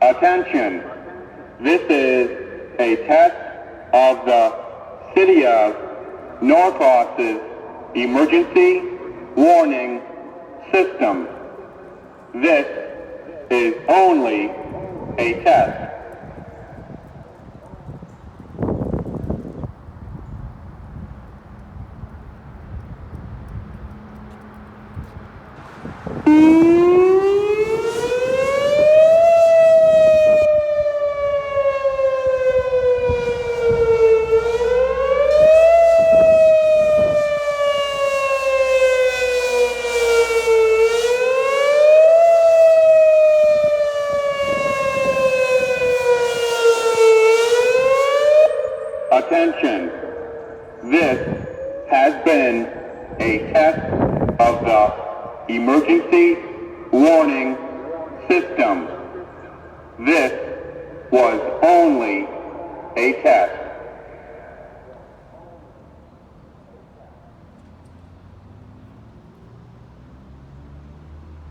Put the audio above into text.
Attention, this is a test of the City of Norcross's emergency warning system. This is only a test. Attention, this has been a test of the emergency warning system. This was only a test.